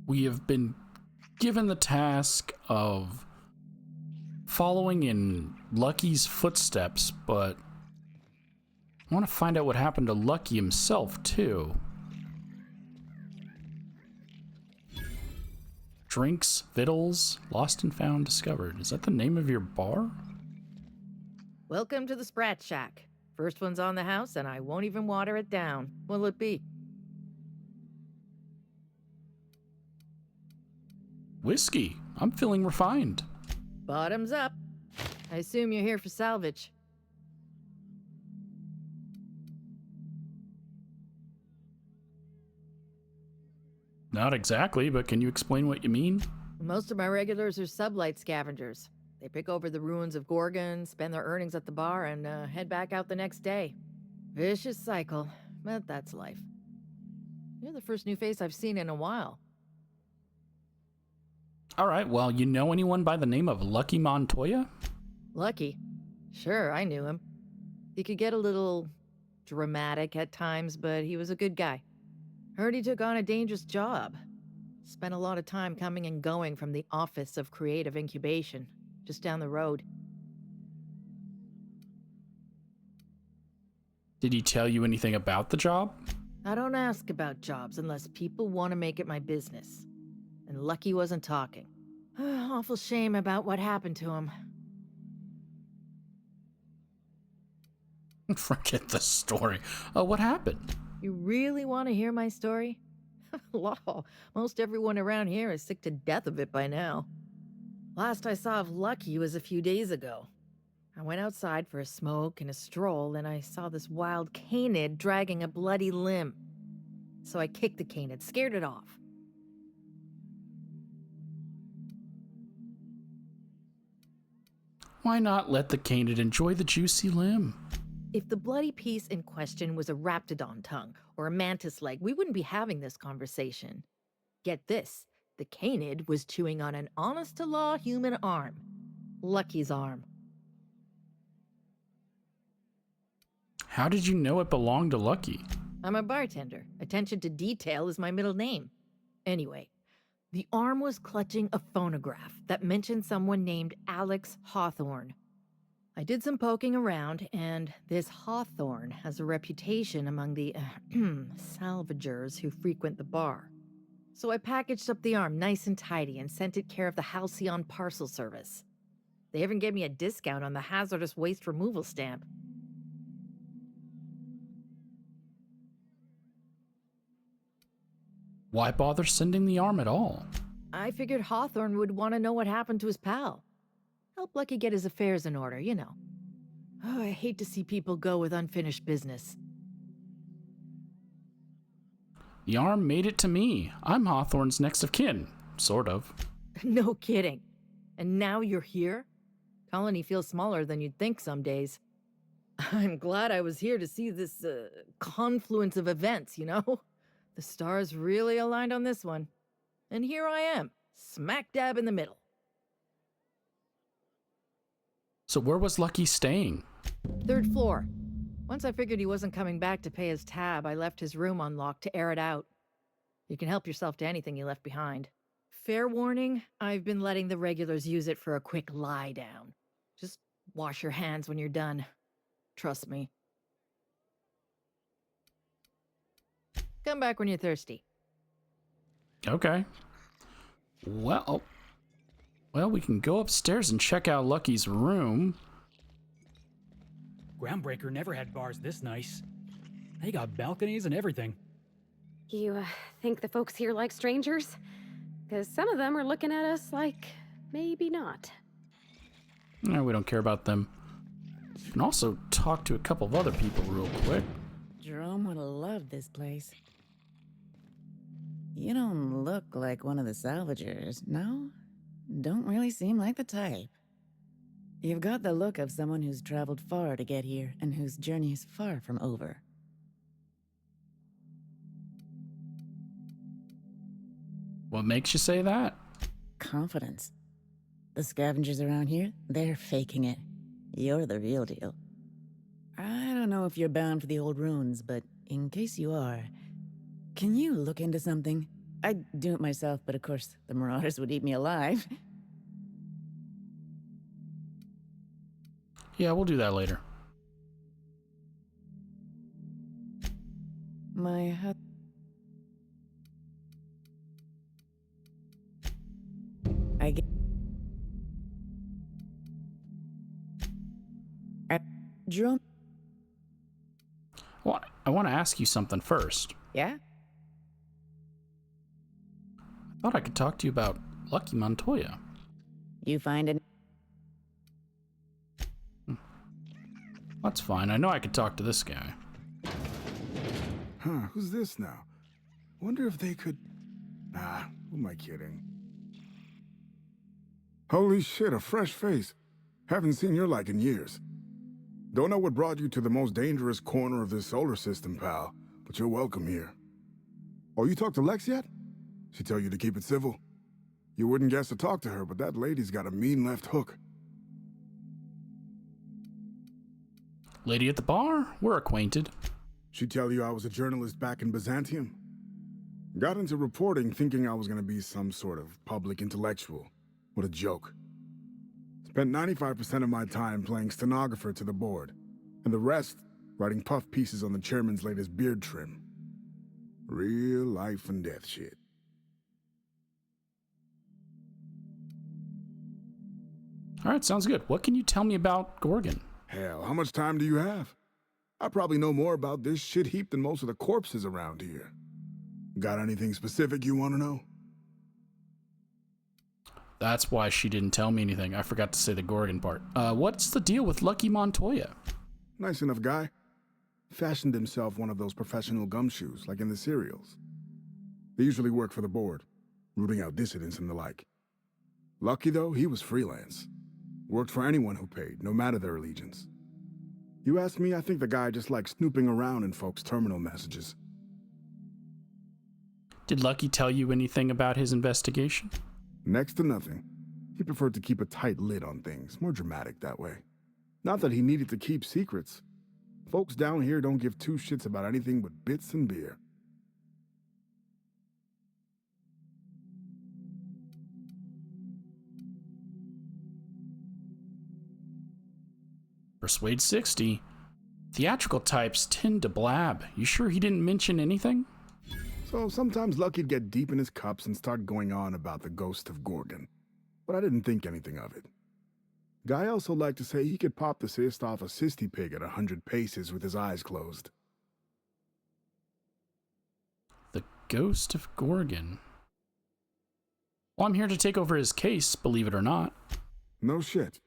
We have been given the task of following in Lucky's footsteps, but I want to find out what happened to Lucky himself, too. Drinks, victuals, lost and found, discovered. Is that the name of your bar? Welcome to the Sprat Shack. First one's on the house, and I won't even water it down. What'll it be? Whiskey. I'm feeling refined. Bottoms up. I assume you're here for salvage. Not exactly, but can you explain what you mean? Most of my regulars are sublight scavengers. They pick over the ruins of Gorgon, spend their earnings at the bar, and head back out the next day. Vicious cycle, but that's life. You're the first new face I've seen in a while. All right, well, you know anyone by the name of Lucky Montoya? Lucky? Sure, I knew him. He could get a little dramatic at times, but he was a good guy. Heard he took on a dangerous job. Spent a lot of time coming and going from the Office of Creative Incubation, just down the road. Did he tell you anything about the job? I don't ask about jobs unless people want to make it my business. And Lucky wasn't talking. Awful shame about what happened to him. Forget the story. What happened? You really want to hear my story? Law, most everyone around here is sick to death of it by now. Last I saw of Lucky was a few days ago. I went outside for a smoke and a stroll, and I saw this wild canid dragging a bloody limb. So I kicked the canid, scared it off. Why not let the canid enjoy the juicy limb? If the bloody piece in question was a raptidon tongue or a mantis leg, we wouldn't be having this conversation. Get this, the canid was chewing on an honest-to-law human arm. Lucky's arm. How did you know it belonged to Lucky? I'm a bartender. Attention to detail is my middle name. Anyway, the arm was clutching a phonograph that mentioned someone named Alex Hawthorne. I did some poking around, and this Hawthorne has a reputation among the salvagers who frequent the bar. So I packaged up the arm nice and tidy and sent it care of the Halcyon Parcel Service. They even gave me a discount on the hazardous waste removal stamp. Why bother sending the arm at all? I figured Hawthorne would want to know what happened to his pal. Help Lucky get his affairs in order, you know. Oh, I hate to see people go with unfinished business. The arm made it to me. I'm Hawthorne's next of kin. Sort of. No kidding. And now you're here? Colony feels smaller than you'd think some days. I'm glad I was here to see this confluence of events, you know? The stars really aligned on this one. And here I am, smack dab in the middle. So where was Lucky staying? 3rd floor. Once I figured he wasn't coming back to pay his tab, I left his room unlocked to air it out. You can help yourself to anything you left behind. Fair warning, I've been letting the regulars use it for a quick lie down. Just wash your hands when you're done. Trust me. Come back when you're thirsty. Okay. Well, we can go upstairs and check out Lucky's room. Groundbreaker never had bars this nice. They got balconies and everything. You think the folks here like strangers? Because some of them are looking at us like maybe not. No, we don't care about them. We can also talk to a couple of other people real quick. Jerome would have loved this place. You don't look like one of the salvagers, no? Don't really seem like the type. You've got the look of someone who's traveled far to get here and whose journey is far from over. What makes you say that? Confidence. The scavengers around here, they're faking it. You're the real deal. I don't know if you're bound for the old ruins, but in case you are, can you look into something? I'd do it myself, but of course, the marauders would eat me alive. Yeah, we'll do that later. My hut. I get. Drum. Well, I want to ask you something first. Yeah? I thought I could talk to you about Lucky Montoya. You find it. That's fine. I know I could talk to this guy. Huh, who's this now? Wonder if they could... Nah, who am I kidding? Holy shit, a fresh face. Haven't seen your like in years. Don't know what brought you to the most dangerous corner of this solar system, pal, but you're welcome here. Oh, you talked to Lex yet? She tell you to keep it civil? You wouldn't guess to talk to her, but that lady's got a mean left hook. Lady at the bar? We're acquainted. She tell you I was a journalist back in Byzantium? Got into reporting thinking I was gonna be some sort of public intellectual. What a joke. Spent 95% of my time playing stenographer to the board, and the rest writing puff pieces on the chairman's latest beard trim. Real life and death shit. Alright, sounds good. What can you tell me about Gorgon? Hell, how much time do you have? I probably know more about this shit heap than most of the corpses around here. Got anything specific you want to know? That's why she didn't tell me anything. I forgot to say the Gorgon part. What's the deal with Lucky Montoya? Nice enough guy. Fashioned himself one of those professional gumshoes, like in the serials. They usually work for the board, rooting out dissidents and the like. Lucky, though, he was freelance. Worked for anyone who paid, no matter their allegiance. You ask me, I think the guy just likes snooping around in folks' terminal messages. Did Lucky tell you anything about his investigation? Next to nothing. He preferred to keep a tight lid on things, more dramatic that way. Not that he needed to keep secrets. Folks down here don't give two shits about anything but bits and beer. Persuade 60. Theatrical types tend to blab. You sure he didn't mention anything? So sometimes Lucky'd get deep in his cups and start going on about the ghost of Gorgon. But I didn't think anything of it. Guy also liked to say he could pop the cyst off a cysty pig at 100 paces with his eyes closed. The ghost of Gorgon. Well, I'm here to take over his case, believe it or not. No shit.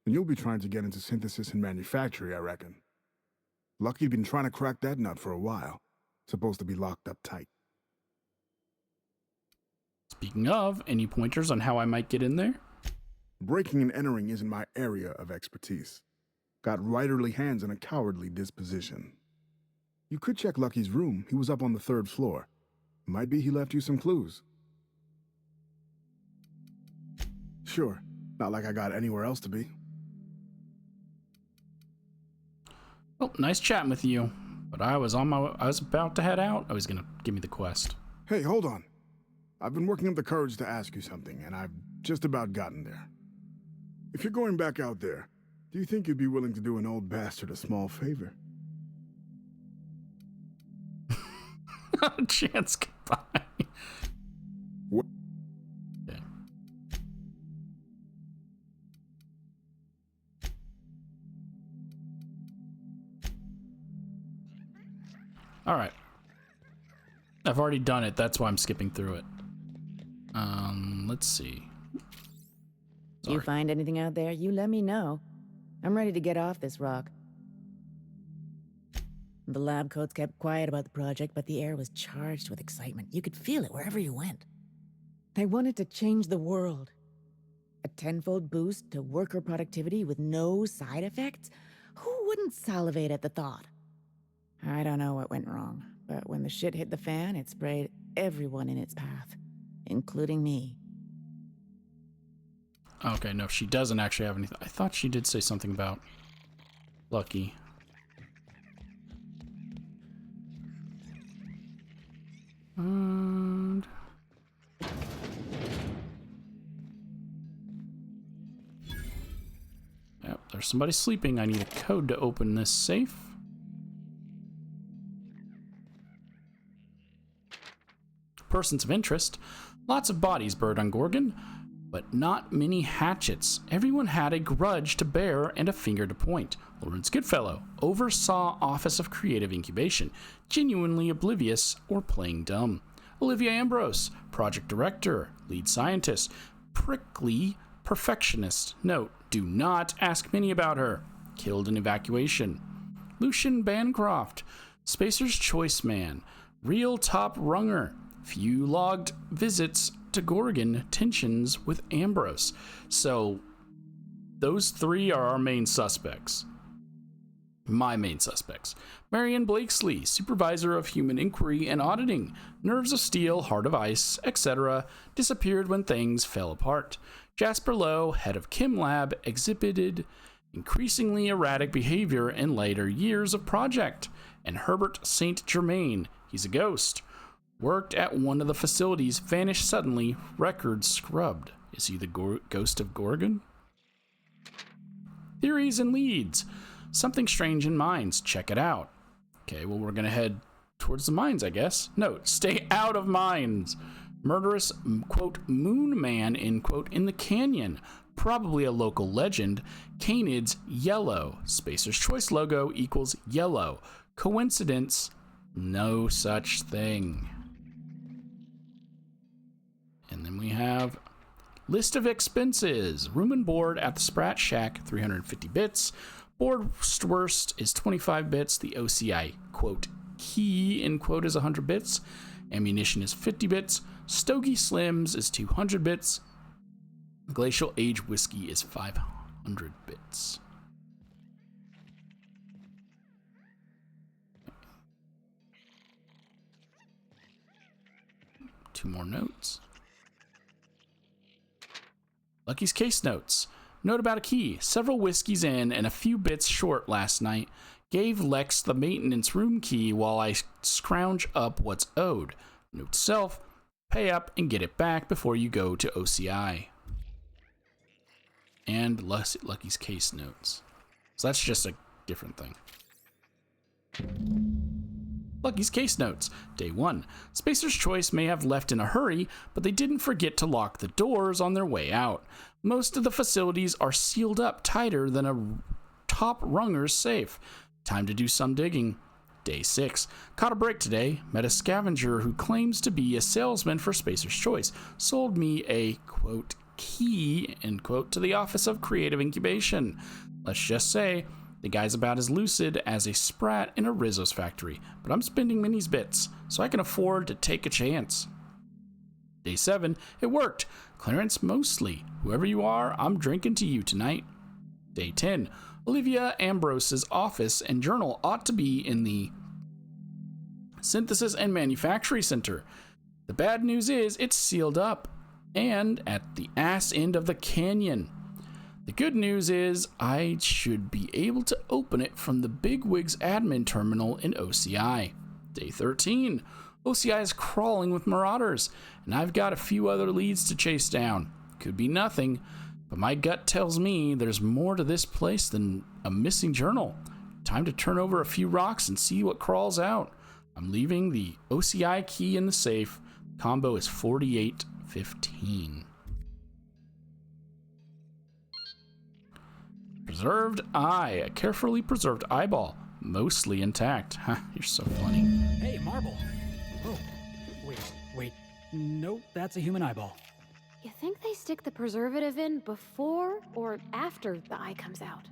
And you'll be trying to get into synthesis and manufacturing, I reckon. Lucky'd been trying to crack that nut for a while. Supposed to be locked up tight. Speaking of, any pointers on how I might get in there? Breaking and entering isn't my area of expertise. Got writerly hands and a cowardly disposition. You could check Lucky's room. He was up on the 3rd floor. Might be he left you some clues. Sure. Not like I got anywhere else to be. Well, nice chatting with you. But I was about to head out. I was gonna give me the quest. Hey, hold on. I've been working up the courage to ask you something, and I've just about gotten there. If you're going back out there, do you think you'd be willing to do an old bastard a small favor? Chance goodbye. What? Okay. All right. I've already done it. That's why I'm skipping through it. Let's see. You find anything out there, you let me know. I'm ready to get off this rock. The lab coats kept quiet about the project, but the air was charged with excitement. You could feel it wherever you went. They wanted to change the world. A tenfold boost to worker productivity with no side effects? Who wouldn't salivate at the thought? I don't know what went wrong, but when the shit hit the fan, it sprayed everyone in its path, including me. Okay, no, she doesn't actually have anything. I thought she did say something about Lucky. there's somebody sleeping. I need a code to open this safe. Persons of interest. Lots of bodies buried on Gorgon, but not many hatchets. Everyone had a grudge to bear and a finger to point. Lawrence Goodfellow oversaw Office of Creative Incubation, genuinely oblivious or playing dumb. Olivia Ambrose, project director, lead scientist, prickly perfectionist. Note, do not ask Minnie about her. Killed in evacuation. Lucian Bancroft, Spacer's Choice Man, real top runger. Few logged visits to Gorgon, tensions with Ambrose. So, those three are our main suspects. My main suspects. Marion Blakesley, supervisor of human inquiry and auditing. Nerves of steel, heart of ice, etc. Disappeared when things fell apart. Jasper Lowe, head of Chem Lab, exhibited increasingly erratic behavior in later years of project. And Herbert St. Germain, he's a ghost. Worked at one of the facilities, vanished suddenly, records scrubbed. Is he the ghost of Gorgon? Theories and leads. Something strange in mines. Check it out. Okay, well, we're going to head towards the mines, I guess. Note, stay out of mines. Murderous, quote, moon man, end quote, in the canyon. Probably a local legend. Canids, yellow. Spacer's Choice logo equals yellow. Coincidence? No such thing. And then we have list of expenses. Room and board at the Sprat Shack, 350 bits. Boardwurst is 25 bits. The OCI, quote, key, end quote, is 100 bits. Ammunition is 50 bits. Stogie Slims is 200 bits. Glacial Age Whiskey is 500 bits. Two more notes. Lucky's case notes. Note about a key. Several whiskeys in and a few bits short last night. Gave Lex the maintenance room key while I scrounge up what's owed. Note self. Pay up and get it back before you go to OCI. And Lucky's case notes. So that's just a different thing. Lucky's case notes. Day 1. Spacer's Choice may have left in a hurry, but they didn't forget to lock the doors on their way out. Most of the facilities are sealed up tighter than a top runger's safe. Time to do some digging. Day 6. Caught a break today. Met a scavenger who claims to be a salesman for Spacer's Choice. Sold me a, quote, key, end quote, to the Office of Creative Incubation. Let's just say the guy's about as lucid as a sprat in a Rizzo's factory, but I'm spending Minnie's bits, so I can afford to take a chance. Day 7, it worked. Clarence Mostly. Whoever you are, I'm drinking to you tonight. Day 10, Olivia Ambrose's office and journal ought to be in the Synthesis and Manufacturing Center. The bad news is it's sealed up and at the ass end of the canyon. The good news is I should be able to open it from the Bigwigs admin terminal in OCI. Day 13. OCI is crawling with marauders, and I've got a few other leads to chase down. Could be nothing, but my gut tells me there's more to this place than a missing journal. Time to turn over a few rocks and see what crawls out. I'm leaving the OCI key in the safe. Combo is 4815. Preserved eye. A carefully preserved eyeball. Mostly intact. You're so funny. Hey, marble. Oh, wait. Nope, that's a human eyeball. You think they stick the preservative in before or after the eye comes out?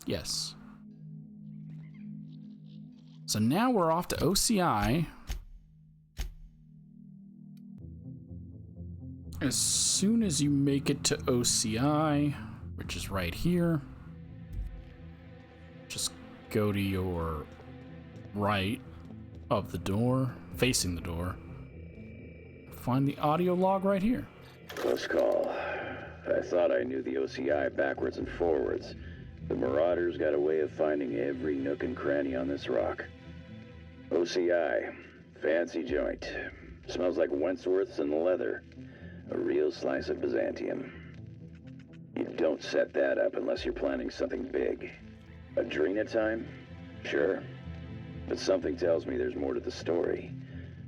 Yes. So now we're off to OCI. As soon as you make it to OCI, which is right here, just go to your right of the door, facing the door. Find the audio log right here. Close call. I thought I knew the OCI backwards and forwards. The Marauders got a way of finding every nook and cranny on this rock. OCI. Fancy joint. Smells like Wentworth's and leather. A real slice of Byzantium. You don't set that up unless you're planning something big. Adrena time? Sure. But something tells me there's more to the story.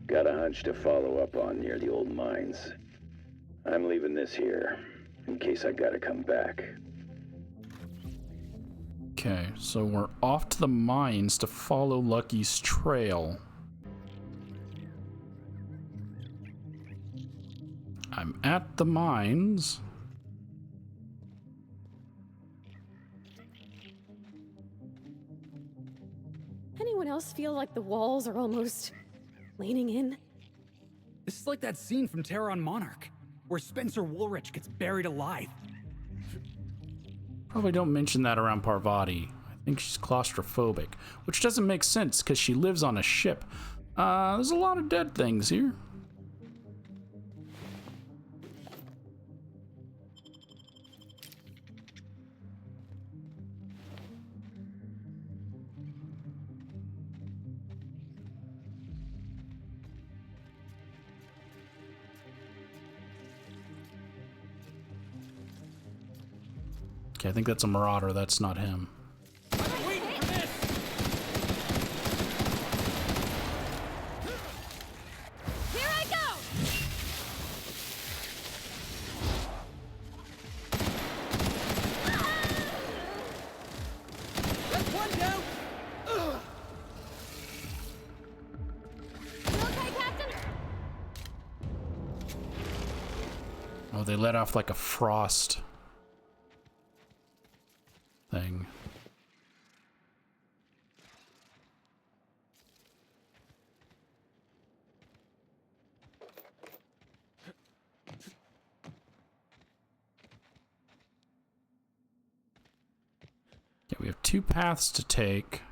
Got a hunch to follow up on near the old mines. I'm leaving this here, in case I gotta come back. Okay, so we're off to the mines to follow Lucky's trail. I'm at the mines. Anyone else feel like the walls are almost leaning in? This is like that scene from Terror on Monarch, where Spencer Woolrich gets buried alive. Probably don't mention that around Parvati. I think she's claustrophobic, which doesn't make sense because she lives on a ship. There's a lot of dead things here. Okay, I think that's a marauder. That's not him. Here I go! That's one down! You okay, Captain? Oh, they let off like a frost thing. Okay, we have two paths to take.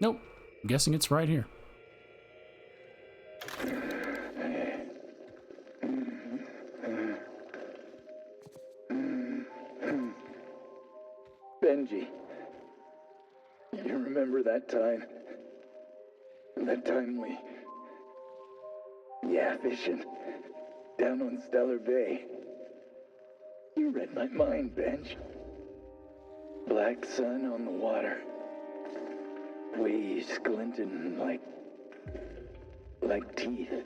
Nope. I'm guessing it's right here. Benji, you remember that time? That time we... Yeah, fishing. Down on Stellar Bay. You read my mind, Benj. Black sun on the water. Waves glinting like teeth.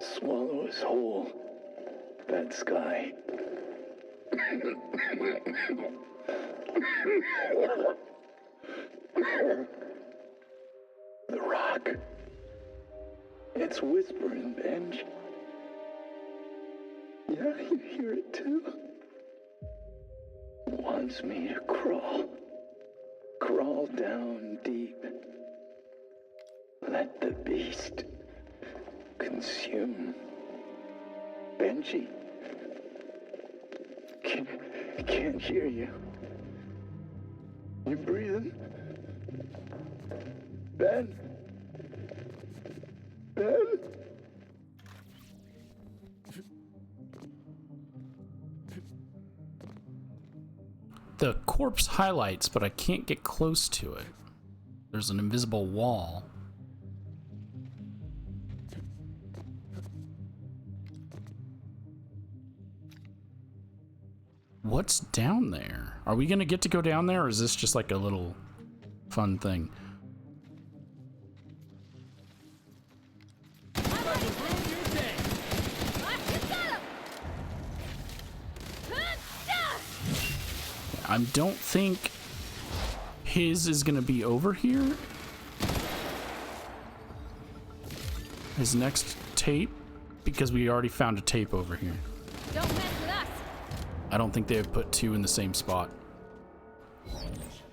Swallow us whole. That sky. The rock. It's whispering, Benj. Yeah, you hear it too? Wants me to crawl. Crawl down deep. Let the beast consume. Benji. Can't hear you. You breathing? Ben? Ben? The corpse highlights, but I can't get close to it. There's an invisible wall. What's down there? Are we gonna get to go down there, or is this just like a little fun thing? I don't think his is gonna be over here. His next tape, because we already found a tape over here. Don't mess with us! I don't think they have put two in the same spot.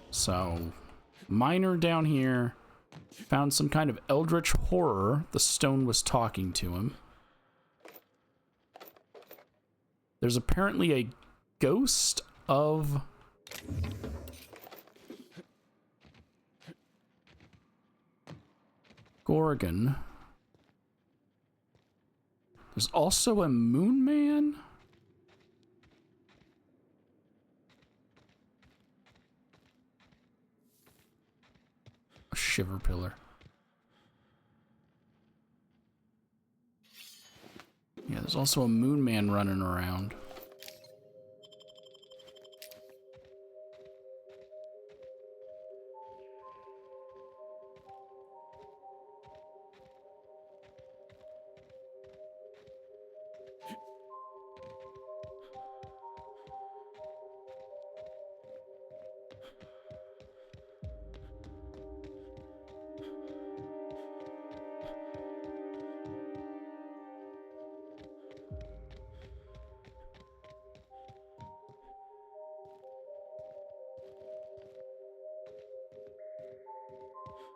So, miner down here found some kind of eldritch horror. The stone was talking to him. There's apparently a ghost of Gorgon. There's also a moon man. A shiver pillar. Yeah, there's also a moon man running around.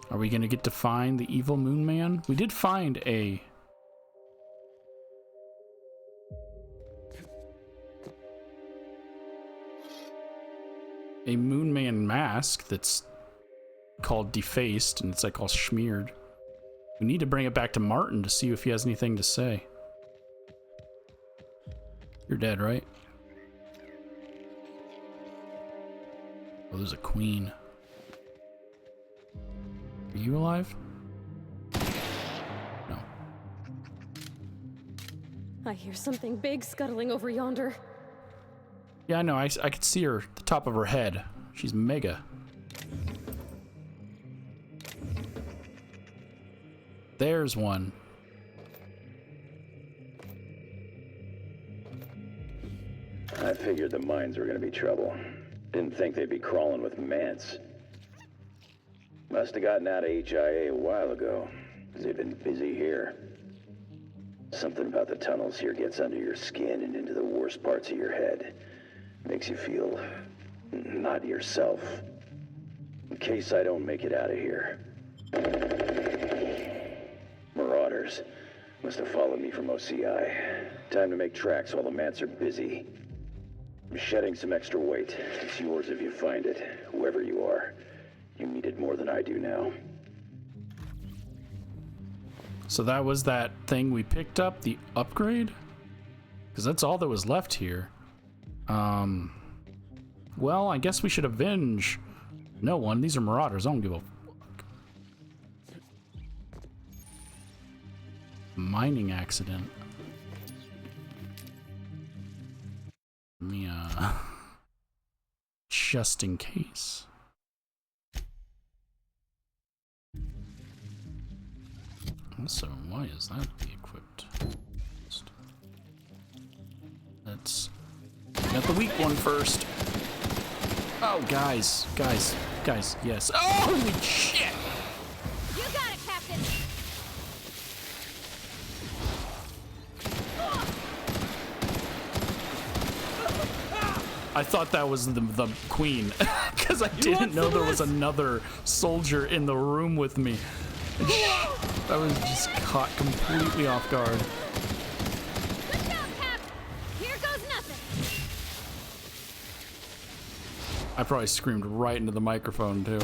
Are we gonna get to find the evil moon man? We did find a moon man mask that's called Defaced, and it's like all smeared. We need to bring it back to Martin to see if he has anything to say. You're dead, right? Oh, there's a queen. Are you alive? No. I hear something big scuttling over yonder. Yeah, I know. I could see her, the top of her head. She's mega. There's one. I figured the mines were gonna be trouble. Didn't think they'd be crawling with mants. Must have gotten out of HIA a while ago, because they've been busy here. Something about the tunnels here gets under your skin and into the worst parts of your head. Makes you feel not yourself. In case I don't make it out of here. Marauders. Must have followed me from OCI. Time to make tracks while the mants are busy. I'm shedding some extra weight. It's yours if you find it, whoever you are. You need it more than I do now. So that was that thing we picked up, the upgrade? Because that's all that was left here. Well, I guess we should avenge no one. These are marauders. I don't give a fuck. Mining accident. Let me, just in case. Also, why is that equipped? Let's get the weak one first. Oh, guys, yes. Oh, holy shit! You got it, Captain! I thought that was the queen, because I didn't know there was another soldier in the room with me. I was just caught completely off guard. Good job, Cap! Here goes nothing! I probably screamed right into the microphone, too.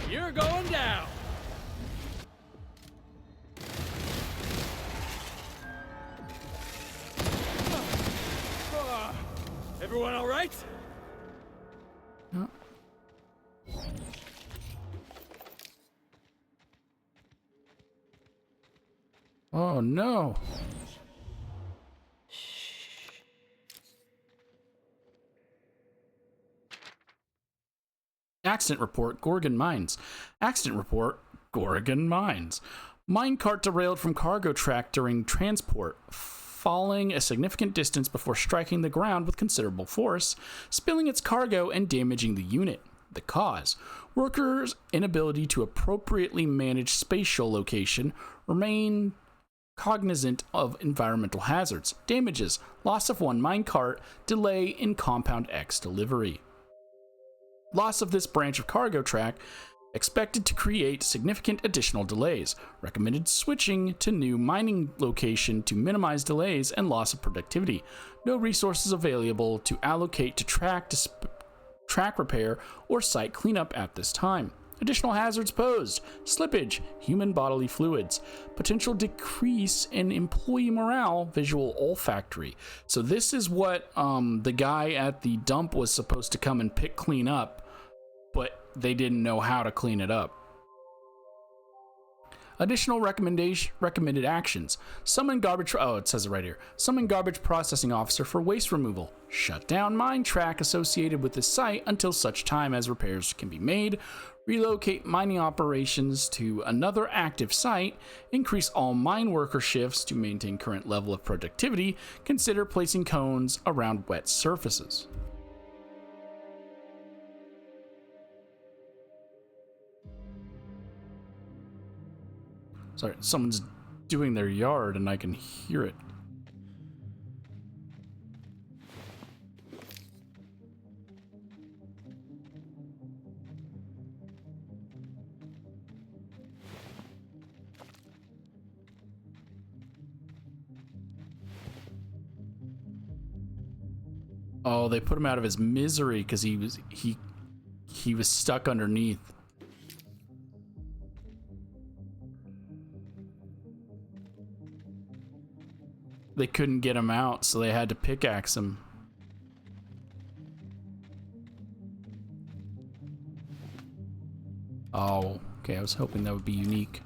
You're going down. Everyone all right? Yeah. Oh, no. Accident report, Gorgon Mines. Accident report, Gorgon Mines. Minecart derailed from cargo track during transport, falling a significant distance before striking the ground with considerable force, spilling its cargo and damaging the unit. The cause: workers' inability to appropriately manage spatial location, remain cognizant of environmental hazards, damages, loss of one minecart, delay in Compound X delivery. Loss of this branch of cargo track expected to create significant additional delays. Recommended switching to new mining location to minimize delays and loss of productivity. No resources available to allocate to track repair or site cleanup at this time. Additional hazards posed: slippage, human bodily fluids, potential decrease in employee morale, visual olfactory. So this is what the guy at the dump was supposed to come and clean up, but they didn't know how to clean it up. Additional recommended actions. Summon garbage... Oh, it says it right here. Summon garbage processing officer for waste removal. Shut down mine track associated with the site until such time as repairs can be made. Relocate mining operations to another active site. Increase all mine worker shifts to maintain current level of productivity. Consider placing cones around wet surfaces. Sorry, someone's doing their yard and I can hear it. Oh, they put him out of his misery because he was stuck underneath. They couldn't get him out, so they had to pickaxe him. Oh, okay, I was hoping that would be unique.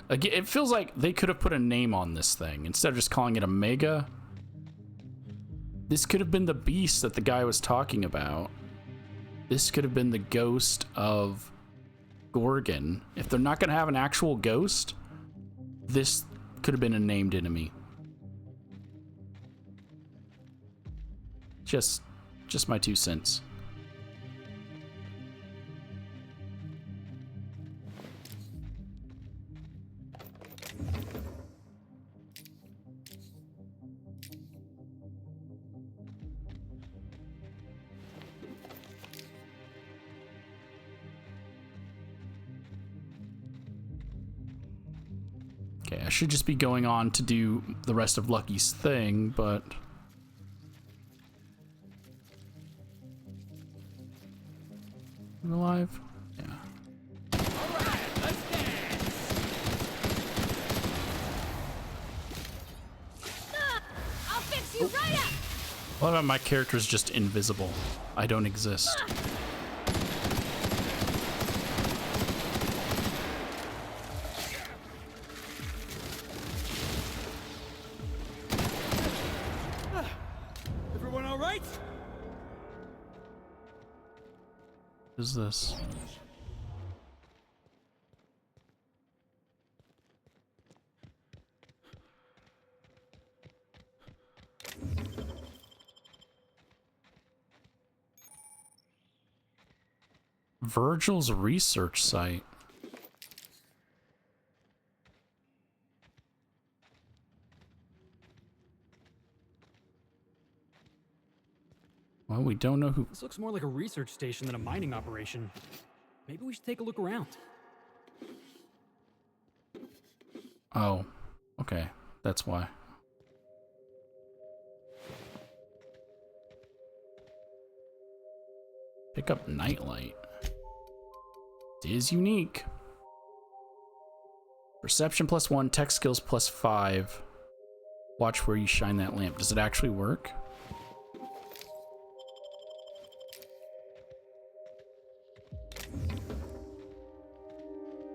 Again, it feels like they could have put a name on this thing instead of just calling it a mega. This could have been the beast that the guy was talking about. This could have been the ghost of Gorgon. If they're not going to have an actual ghost, this could have been a named enemy. Just my 2 cents. Okay, I should just be going on to do the rest of Lucky's thing, but... We're alive? Yeah. Alright, let's dance! I'll fix you right up! What about my character's just invisible? I don't exist. Everyone alright? What is this? Virgil's research site. Well, we don't know who... This looks more like a research station than a mining operation. Maybe we should take a look around. Oh, okay. That's why. Pick up nightlight. It is unique. Perception +1, tech skills +5. Watch where you shine that lamp. Does it actually work?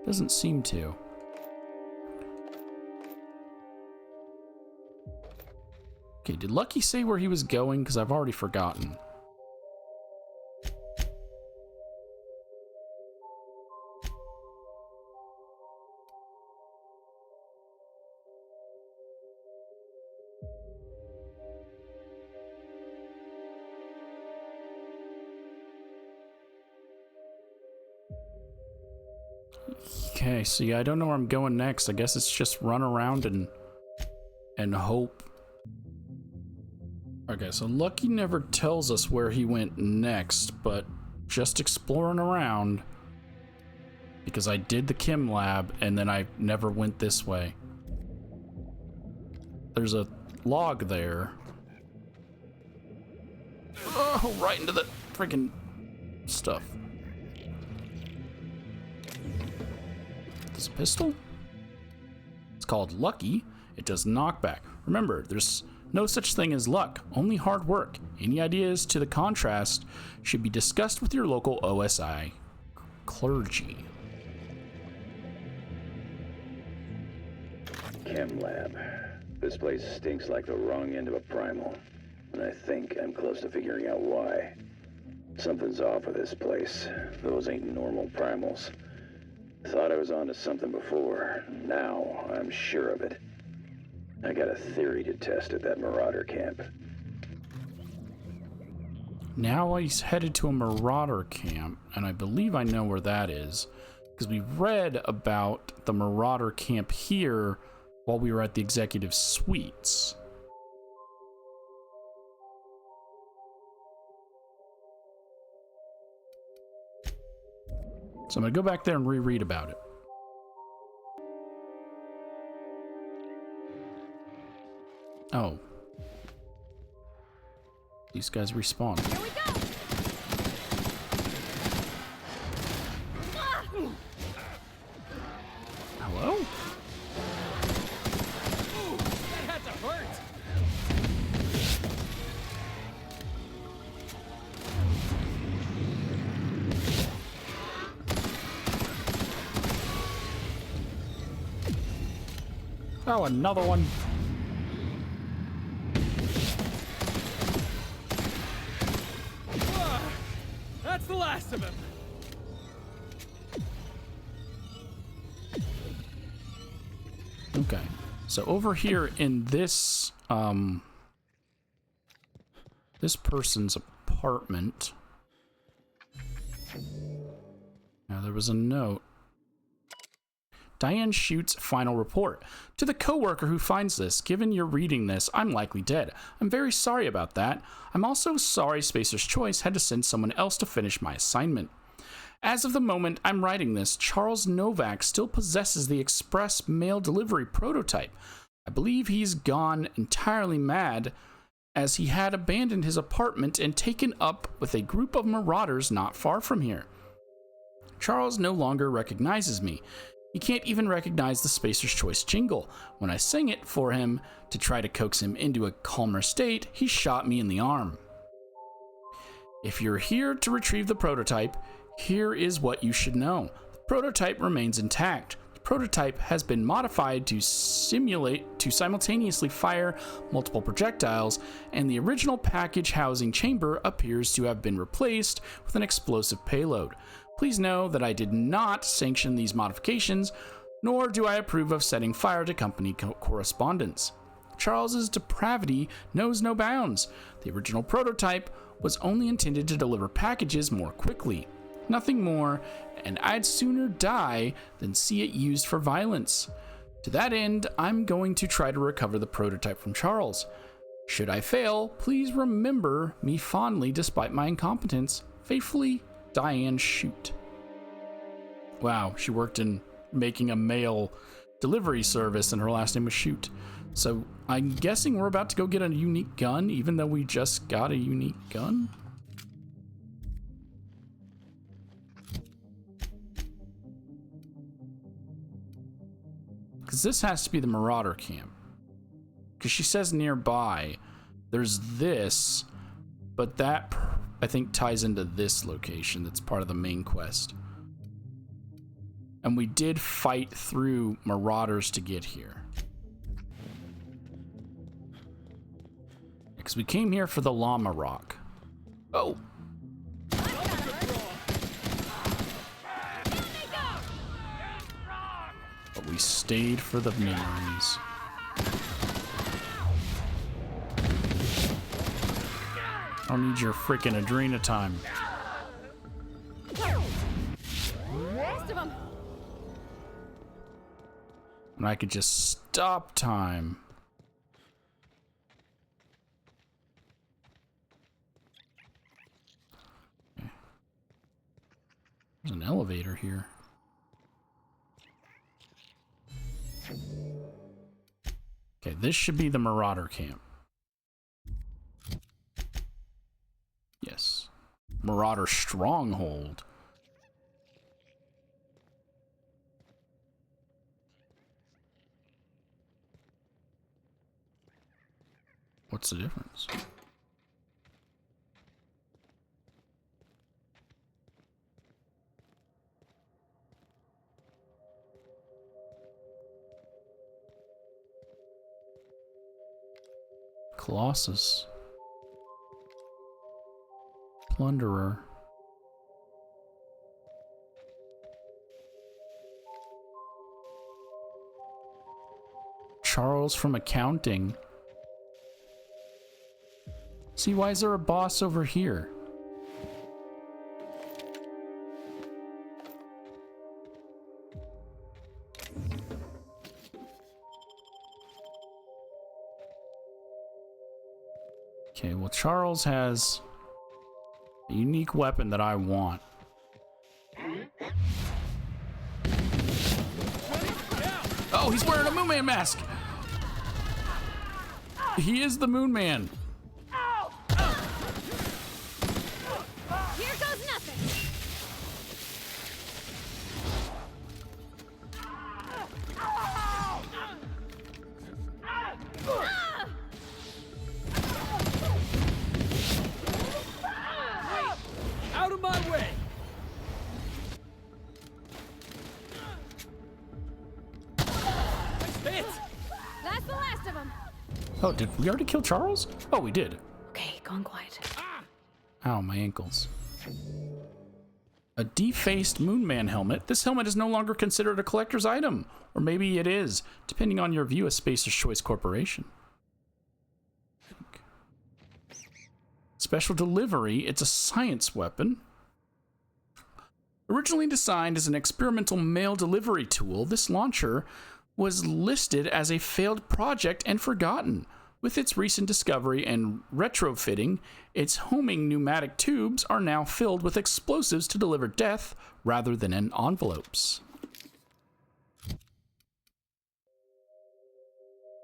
Doesn't seem to. Okay, did Lucky say where he was going? Because I've already forgotten. Okay, so yeah, I don't know where I'm going next. I guess it's just run around and hope. Okay, so Lucky never tells us where he went next, but just exploring around. Because I did the chem lab and then I never went this way. There's a log there. Oh, right into the freaking stuff. This a pistol? It's called Lucky. It does knockback. Remember, there's no such thing as luck, only hard work. Any ideas to the contrast should be discussed with your local OSI clergy. Chem lab. This place stinks like the wrong end of a primal. And I think I'm close to figuring out why. Something's off with this place. Those ain't normal primals. Thought I was onto something before. Now I'm sure of it. I got a theory to test at that Marauder camp. Now he's headed to a Marauder camp, and I believe I know where that is, because we read about the Marauder camp here while we were at the executive suites. So I'm gonna go back there and reread about it. Oh. These guys respawn. Here we go! Hello? Ooh, that had to hurt. Oh, another one. That's the last of him. Okay. So over here in this this person's apartment. Now there was a note. Diane shoots final report. To the coworker who finds this, given you're reading this, I'm likely dead. I'm very sorry about that. I'm also sorry Spacer's Choice had to send someone else to finish my assignment. As of the moment I'm writing this, Charles Novak still possesses the express mail delivery prototype. I believe he's gone entirely mad, as he had abandoned his apartment and taken up with a group of marauders not far from here. Charles no longer recognizes me. He can't even recognize the Spacer's Choice jingle. When I sing it for him to try to coax him into a calmer state, he shot me in the arm. If you're here to retrieve the prototype, here is what you should know. The prototype remains intact. The prototype has been modified to simultaneously fire multiple projectiles, and the original package housing chamber appears to have been replaced with an explosive payload. Please know that I did not sanction these modifications, nor do I approve of setting fire to company correspondence. Charles's depravity knows no bounds. The original prototype was only intended to deliver packages more quickly. Nothing more, and I'd sooner die than see it used for violence. To that end, I'm going to try to recover the prototype from Charles. Should I fail, please remember me fondly despite my incompetence. Faithfully, Diane Shoot. Wow, she worked in making a mail delivery service and her last name was Shoot. So I'm guessing we're about to go get a unique gun, even though we just got a unique gun? Because this has to be the Marauder camp. Because she says nearby, there's this, but that I think ties into this location that's part of the main quest. And we did fight through marauders to get here. Because we came here for the llama rock. Oh. But we stayed for the memories. I don't need your freaking Adrena time. Rest of them. And I could just stop time. Okay. There's an elevator here. Okay, this should be the Marauder camp. Yes. Marauder stronghold. What's the difference? Colossus. Plunderer. Charles from accounting. See, why is there a boss over here? Okay, well, Charles has a unique weapon that I want. Oh, he's wearing a Moon Man mask! He is the Moon Man. Here goes nothing. Out of my way! Nice hit! That's the last of them. Oh, did we already kill Charles? Oh, we did. Okay, gone quiet. Ow, my ankles. A defaced Moon Man helmet. This helmet is no longer considered a collector's item. Or maybe it is, depending on your view as Spacer's Choice Corporation. Special delivery. It's a science weapon. Originally designed as an experimental mail delivery tool, this launcher was listed as a failed project and forgotten. With its recent discovery and retrofitting, its homing pneumatic tubes are now filled with explosives to deliver death rather than in envelopes.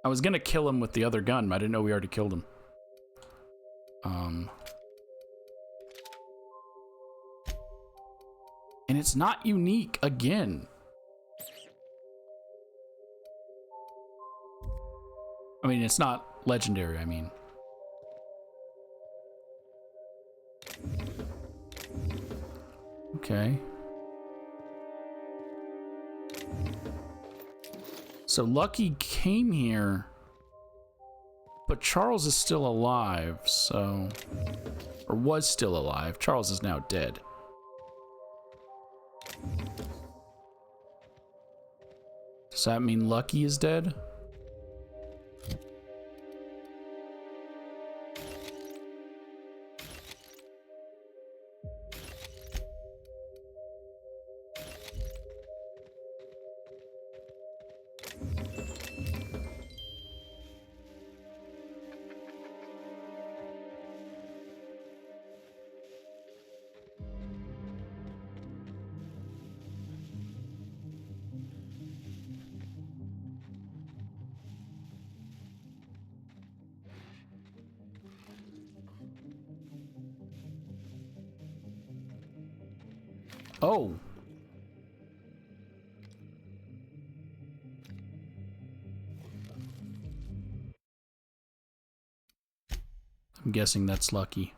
I was gonna kill him with the other gun, but I didn't know we already killed him. And it's not unique again. I mean, it's not legendary, I mean. Okay. So Lucky came here, but Charles is still alive, so... Or was still alive. Charles is now dead. Does that mean Lucky is dead? Oh. I'm guessing that's Lucky.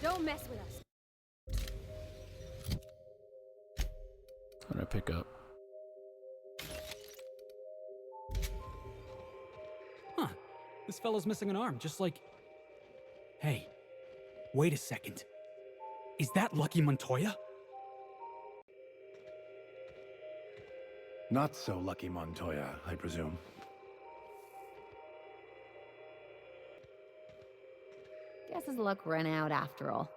Don't mess with us. What did I pick up? Huh. This fellow's missing an arm, just like... Hey, wait a second. Is that Lucky Montoya? Not so lucky Montoya, I presume. Guess his luck ran out after all.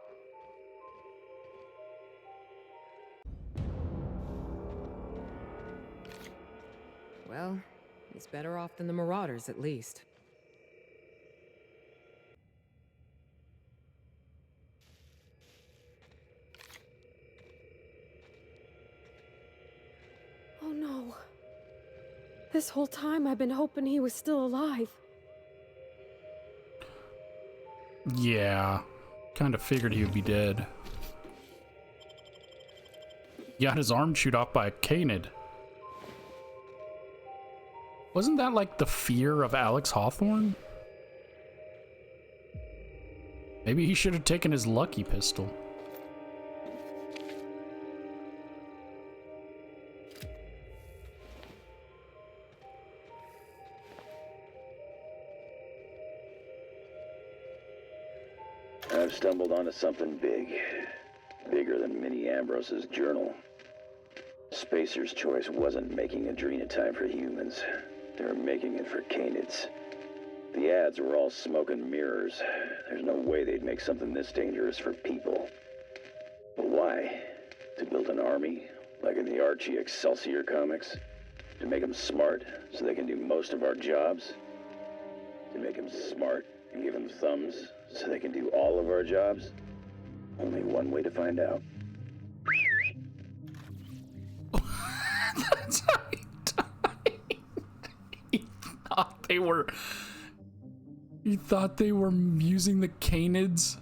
Well, he's better off than the Marauders, at least. This whole time I've been hoping he was still alive. Yeah, kind of figured he would be dead. He got his arm chewed off by a canid. Wasn't that like the fear of Alex Hawthorne? Maybe he should have taken his lucky pistol. I've stumbled onto something big. Bigger than Minnie Ambrose's journal. Spacer's Choice wasn't making adrenotime for humans. They were making it for canids. The ads were all smoke and mirrors. There's no way they'd make something this dangerous for people. But why? To build an army, like in the Archie Excelsior comics? To make them smart, so they can do most of our jobs? To make them smart and give them thumbs, so they can do all of our jobs? Only one way to find out. That's how he died. He thought they were using the canids.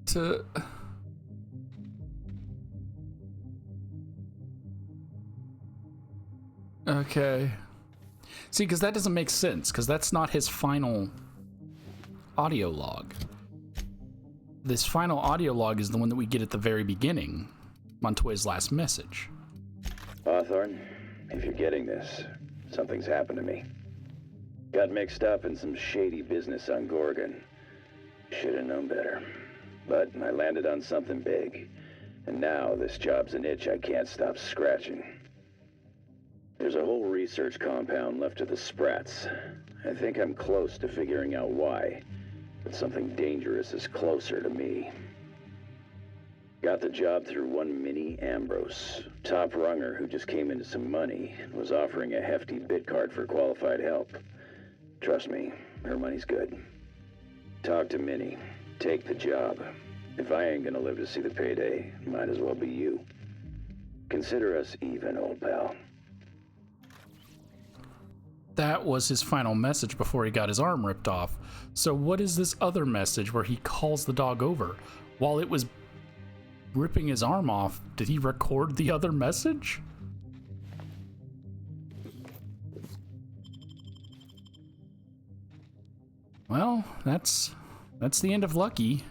To... Okay. See, because that doesn't make sense, because that's not his final audio log. This final audio log is the one that we get at the very beginning, Montoya's last message. Hawthorne, if you're getting this, something's happened to me. Got mixed up in some shady business on Gorgon. Should have known better. But I landed on something big, and now this job's an itch I can't stop scratching. There's a whole research compound left of the Sprats. I think I'm close to figuring out why, but something dangerous is closer to me. Got the job through one Minnie Ambrose, top runger who just came into some money and was offering a hefty bid card for qualified help. Trust me, her money's good. Talk to Minnie. Take the job. If I ain't gonna live to see the payday, might as well be you. Consider us even, old pal. That was his final message before he got his arm ripped off. So what is this other message where he calls the dog over? While it was ripping his arm off, did he record the other message? Well, that's the end of Lucky.